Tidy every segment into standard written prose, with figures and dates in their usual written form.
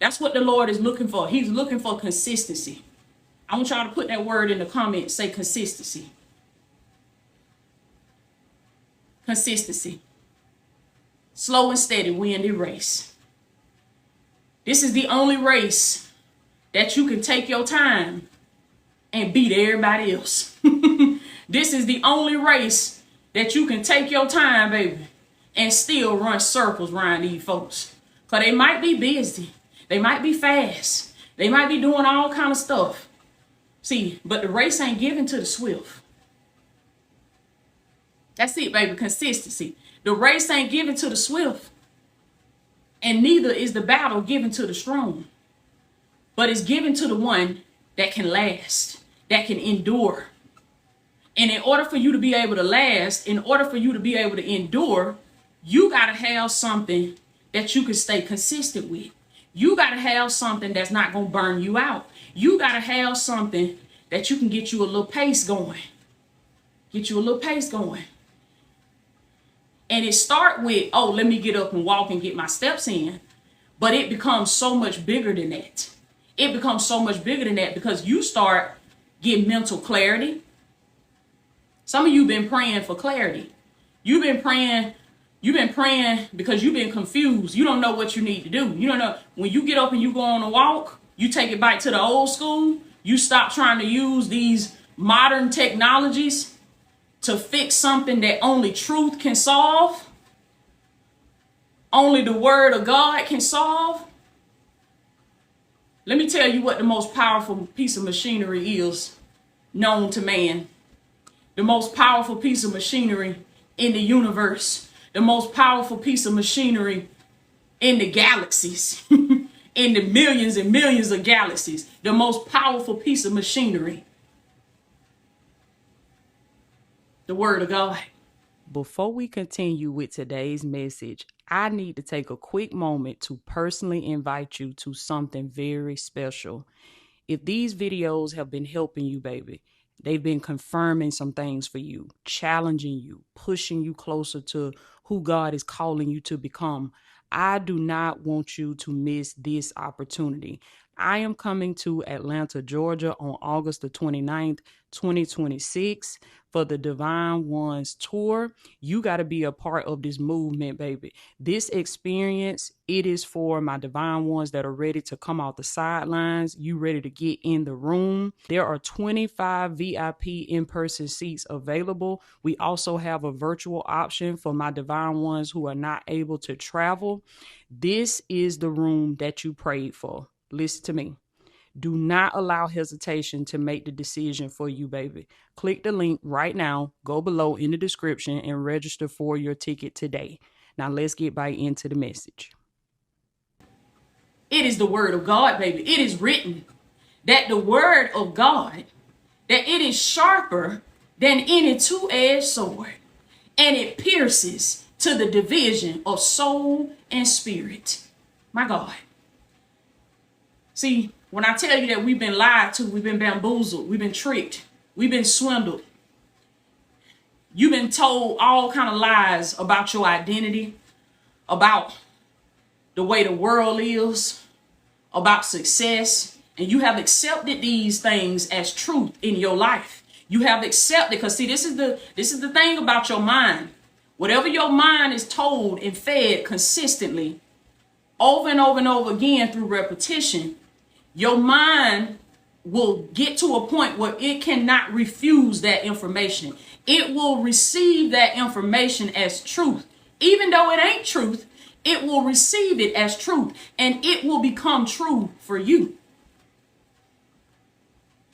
That's what the Lord is looking for. He's looking for consistency. I want y'all to put that word in the comments. Say consistency. Consistency. Slow and steady win the race. This is the only race that you can take your time and beat everybody else. This is the only race that you can take your time, baby, and still run circles around these folks. Because they might be busy. They might be fast. They might be doing all kind of stuff. See, but the race ain't given to the swift. That's it, baby. Consistency. The race ain't given to the swift. And neither is the battle given to the strong. But it's given to the one that can last, that can endure. And in order for you to be able to last, in order for you to be able to endure, you got to have something that you can stay consistent with. You got to have something that's not going to burn you out. You got to have something that you can get you a little pace going. Get you a little pace going. And it start with, oh, let me get up and walk and get my steps in. But it becomes so much bigger than that. It becomes so much bigger than that because you start getting mental clarity. Some of you been praying for clarity. You've been praying because you've been confused. You don't know what you need to do. You don't know. When you get up and you go on a walk, you take it back to the old school. You stop trying to use these modern technologies to fix something that only truth can solve. Only the word of God can solve. Let me tell you what the most powerful piece of machinery is known to man. The most powerful piece of machinery in the universe. The most powerful piece of machinery in the galaxies. In the millions and millions of galaxies. The most powerful piece of machinery. The word of God. Before we continue with today's message, I need to take a quick moment to personally invite you to something very special. If these videos have been helping you, baby, they've been confirming some things for you, challenging you, pushing you closer to who God is calling you to become. I do not want you to miss this opportunity. I am coming to Atlanta, Georgia on August the 29th, 2026 for the Divine Ones tour. You got to be a part of this movement, baby. This experience, it is for my Divine Ones that are ready to come out the sidelines. You ready to get in the room. There are 25 VIP in-person seats available. We also have a virtual option for my Divine Ones who are not able to travel. This is the room that you prayed for. Listen to me. Do not allow hesitation to make the decision for you, baby. Click the link right now. Go below in the description and register for your ticket today. Now let's get right into the message. It is the word of God, baby. It is written that the word of God, that it is sharper than any two-edged sword, and it pierces to the division of soul and spirit. My God. See, when I tell you that we've been lied to, we've been bamboozled, we've been tricked, we've been swindled. You've been told all kind of lies about your identity, about the way the world is, about success, and you have accepted these things as truth in your life. You have accepted, because see, this is the thing about your mind. Whatever your mind is told and fed consistently, over and over and over again through repetition, your mind will get to a point where it cannot refuse that information. It will receive that information as truth. Even though it ain't truth, it will receive it as truth, and it will become true for you.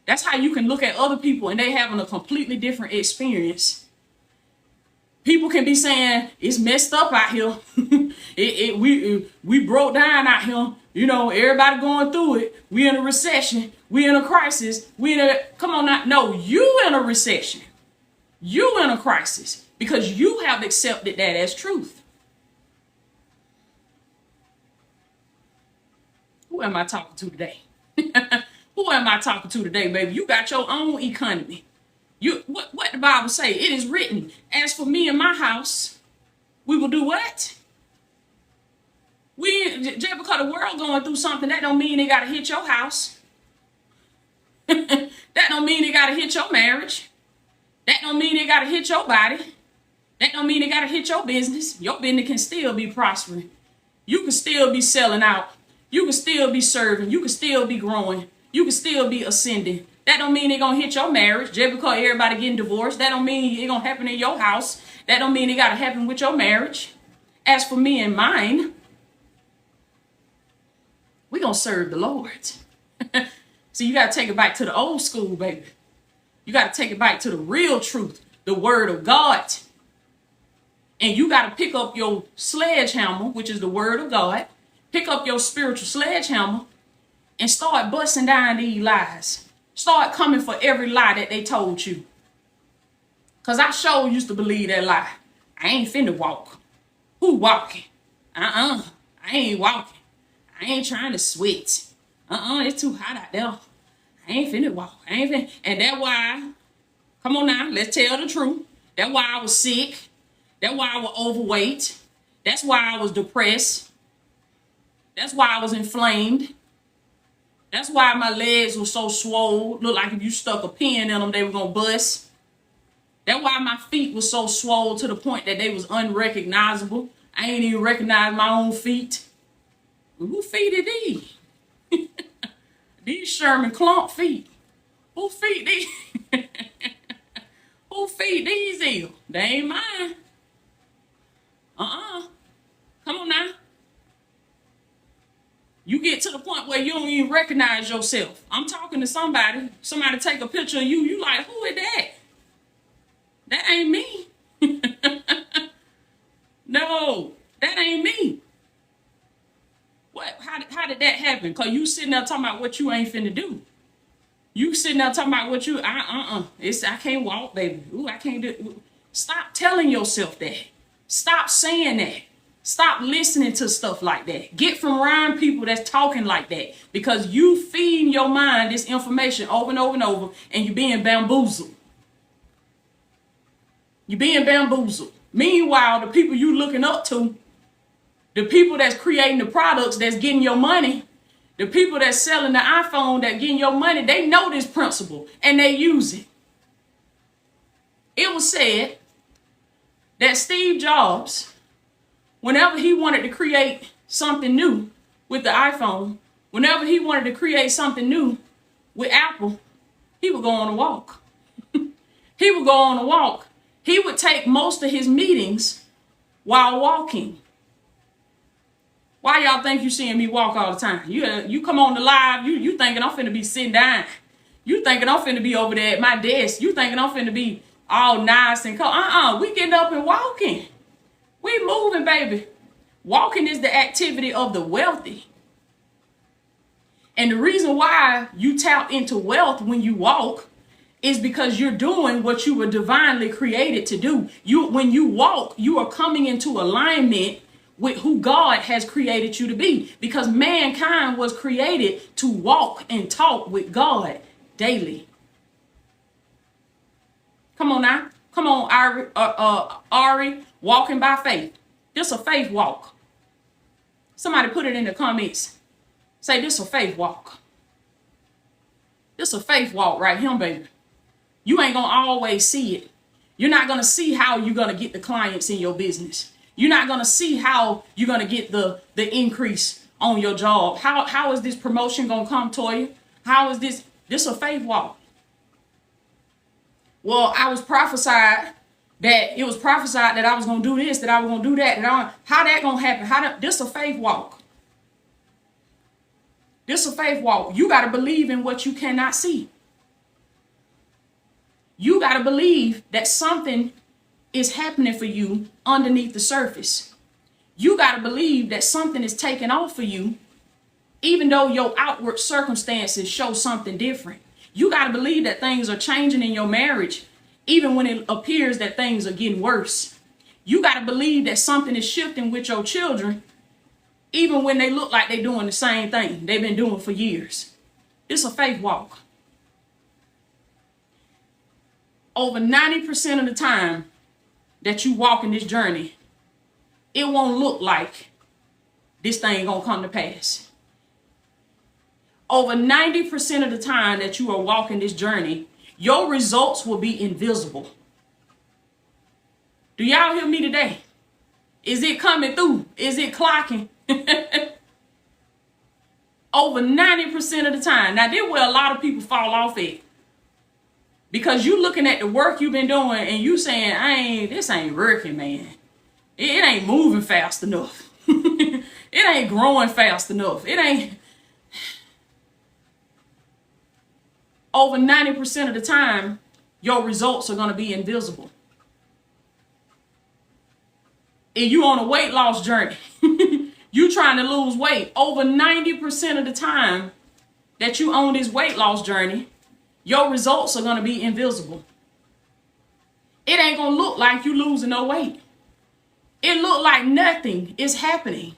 That's how you can look at other people and they having a completely different experience. People can be saying it's messed up out here. We broke down out here. You know, everybody going through it. We in a recession. We in a crisis. Come on now. No, you in a recession. You in a crisis because you have accepted that as truth. Who am I talking to today? Who am I talking to today, baby? You got your own economy. What the Bible say? It is written, as for me and my house, we will do what? Just because the world going through something, that don't mean it got to hit your house. That don't mean it got to hit your marriage. That don't mean it got to hit your body. That don't mean it got to hit your business. Your business can still be prospering. You can still be selling out. You can still be serving. You can still be growing. You can still be ascending. That don't mean it gonna hit your marriage just because everybody getting divorced. That don't mean it gonna happen in your house. That don't mean it gotta happen with your marriage. As for me and mine, we gonna serve the Lord. So you gotta take it back to the old school, baby. You gotta take it back to the real truth, the word of God. And you gotta pick up your sledgehammer, which is the word of God. Pick up your spiritual sledgehammer and start busting down these lies. Start coming for every lie that they told you. Because I sure used to believe that lie. I ain't finna walk. Who walking? I ain't walking. I ain't trying to sweat. It's too hot out there. I ain't finna walk. I ain't finna. And that's why, come on now, let's tell the truth. That's why I was sick. That's why I was overweight. That's why I was depressed. That's why I was inflamed. That's why my legs were so swole. Look like if you stuck a pin in them, they were going to bust. That's why my feet were so swole to the point that they was unrecognizable. I ain't even recognize my own feet. Who feet are these? These Sherman Clump feet. Who feet these? Who feet these is? They ain't mine. Come on now. You get to the point where you don't even recognize yourself. I'm talking to somebody. Somebody take a picture of you. You like, who is that? That ain't me. No, that ain't me. What? How did that happen? Because you sitting there talking about what you ain't finna do. You sitting there talking about what you, I can't walk, baby. Ooh, I can't do. Stop telling yourself that. Stop saying that. Stop listening to stuff like that. Get from around people that's talking like that, because you feeding your mind this information over and over and over, and you're being bamboozled. You're being bamboozled. Meanwhile, the people you looking up to, the people that's creating the products that's getting your money, the people that's selling the iPhone that getting your money, they know this principle and they use it. It was said that Steve Jobs, whenever he wanted to create something new with the iPhone, whenever he wanted to create something new with Apple, he would go on a walk. He would go on a walk. He would take most of his meetings while walking. Why y'all think you seeing me walk all the time? You come on the live, you thinking I'm finna be sitting down. You thinking I'm finna be over there at my desk. You thinking I'm finna be all nice and cool. We getting up and walking. We moving, baby. Walking is the activity of the wealthy. And the reason why you tap into wealth when you walk is because you're doing what you were divinely created to do. When you walk, you are coming into alignment with who God has created you to be, because mankind was created to walk and talk with God daily. Come on now. Come on, Ari, walking by faith. This a faith walk. Somebody put it in the comments. Say, this a faith walk. This a faith walk right here, baby. You ain't going to always see it. You're not going to see how you're going to get the clients in your business. You're not going to see how you're going to get the increase on your job. How is this promotion going to come to you? How is this a faith walk? Well, it was prophesied that I was going to do this, that I was going to do that. How that going to happen? This a faith walk. This a faith walk. You got to believe in what you cannot see. You got to believe that something is happening for you underneath the surface. You got to believe that something is taking off for you, even though your outward circumstances show something different. You got to believe that things are changing in your marriage, even when it appears that things are getting worse. You got to believe that something is shifting with your children, even when they look like they're doing the same thing they've been doing for years. It's a faith walk. Over 90% of the time that you walk in this journey, it won't look like this thing gonna come to pass. Over 90% of the time that you are walking this journey, your results will be invisible. Do y'all hear me today? Is it coming through? Is it clocking? Over 90% of the time. Now, this is where a lot of people fall off at. Because you looking at the work you've been doing and you saying, this ain't working, man. It ain't moving fast enough. It ain't growing fast enough. It ain't. Over 90% of the time, your results are going to be invisible. And you on a weight loss journey. You trying to lose weight. Over 90% of the time that you on this weight loss journey, your results are going to be invisible. It ain't going to look like you losing no weight. It look like nothing is happening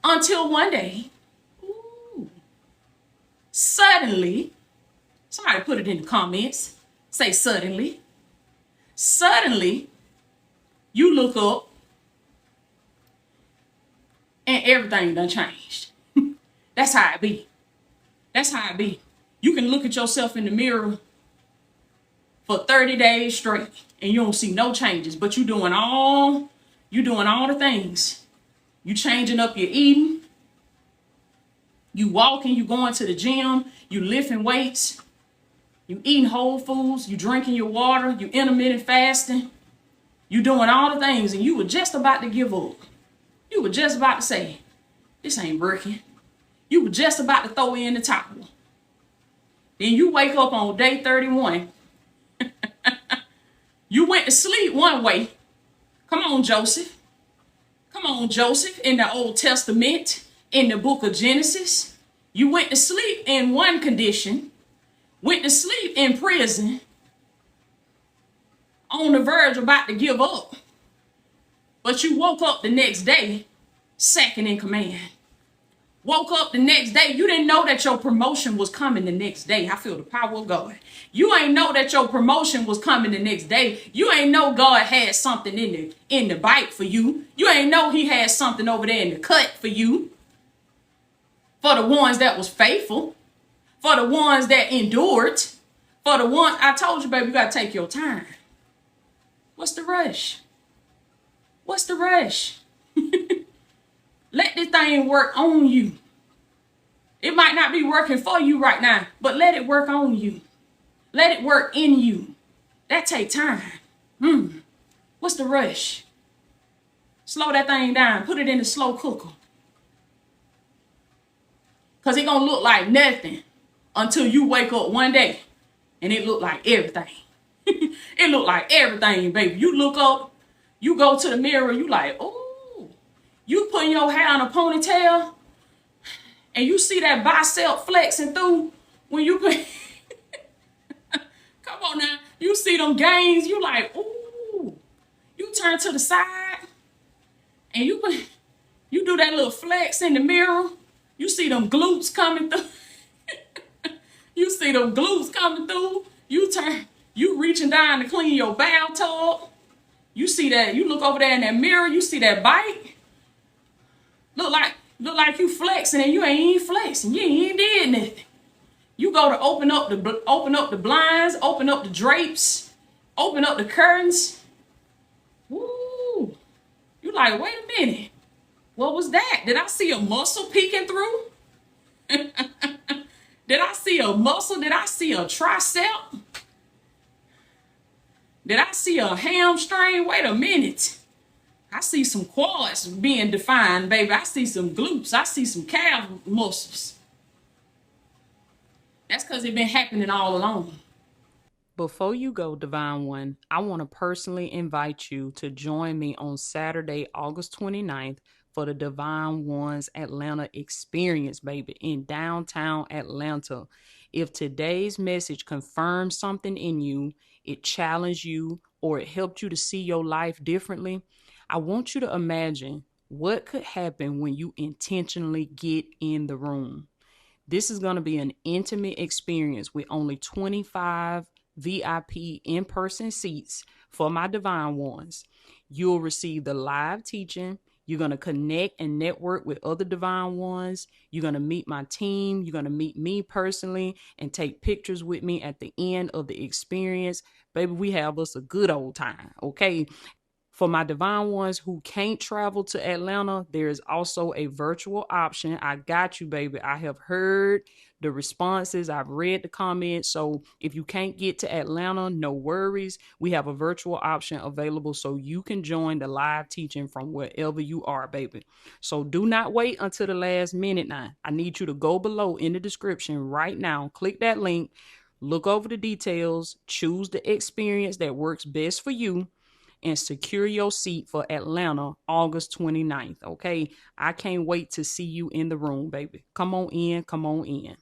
until one day, suddenly, somebody put it in the comments, say suddenly, you look up and everything done changed. That's how it be. That's how it be. You can look at yourself in the mirror for 30 days straight and you don't see no changes, but you doing all the things. You changing up your eating. You walking, you going to the gym, you lifting weights, you eating whole foods, you drinking your water, you intermittent fasting. You doing all the things and you were just about to give up. You were just about to say, this ain't working. You were just about to throw in the towel. Then you wake up on day 31. You went to sleep one way. Come on, Joseph. Come on, Joseph. In the Old Testament, in the book of Genesis, you went to sleep in one condition, went to sleep in prison, on the verge about to give up. But you woke up the next day, second in command. Woke up the next day. You didn't know that your promotion was coming the next day. I feel the power of God. You ain't know that your promotion was coming the next day. You ain't know God had something in the bite for you. You ain't know he had something over there in the cut for you. For the ones that was faithful. For the ones that endured. For the ones, I told you, baby, you got to take your time. What's the rush? What's the rush? Let this thing work on you. It might not be working for you right now, but let it work on you. Let it work in you. That take time. What's the rush? Slow that thing down. Put it in the slow cooker. Because it going to look like nothing until you wake up one day and it look like everything. It look like everything, baby. You look up, you go to the mirror, you like, oh. You putting your hair in a ponytail and you see that bicep flexing through when you put, come on now, you see them gains, you like, ooh. You turn to the side and you do that little flex in the mirror. You see them glutes coming through. You see them glutes coming through. You reaching down to clean your bathtub. You see that, you look over there in that mirror, you see that bite. Look like you flexing and you ain't even flexing. You ain't did nothing. You go to open up the blinds, open up the drapes, open up the curtains. Woo! You like, wait a minute. What was that? Did I see a muscle peeking through? Did I see a muscle? Did I see a tricep? Did I see a hamstring? Wait a minute. I see some quads being defined, baby. I see some glutes. I see some calf muscles. That's because it's been happening all along. Before you go, Divine One, I want to personally invite you to join me on Saturday, August 29th for the Divine One's Atlanta experience, baby, in downtown Atlanta. If today's message confirms something in you, it challenged you, or it helped you to see your life differently, I want you to imagine what could happen when you intentionally get in the room. This is going to be an intimate experience with only 25 VIP in-person seats for my Divine Ones. You'll receive the live teaching. You're going to connect and network with other divine ones. You're going to meet my team. You're going to meet me personally and take pictures with me at the end of the experience. Baby, we have us a good old time, okay? For my divine ones who can't travel to Atlanta, there is also a virtual option. I got you, baby. I have heard the responses. I've read the comments. So if you can't get to Atlanta, no worries. We have a virtual option available so you can join the live teaching from wherever you are, baby. So do not wait until the last minute now. I need you to go below in the description right now. Click that link. Look over the details. Choose the experience that works best for you and secure your seat for Atlanta, August 29th, okay? I can't wait to see you in the room, baby. Come on in, come on in.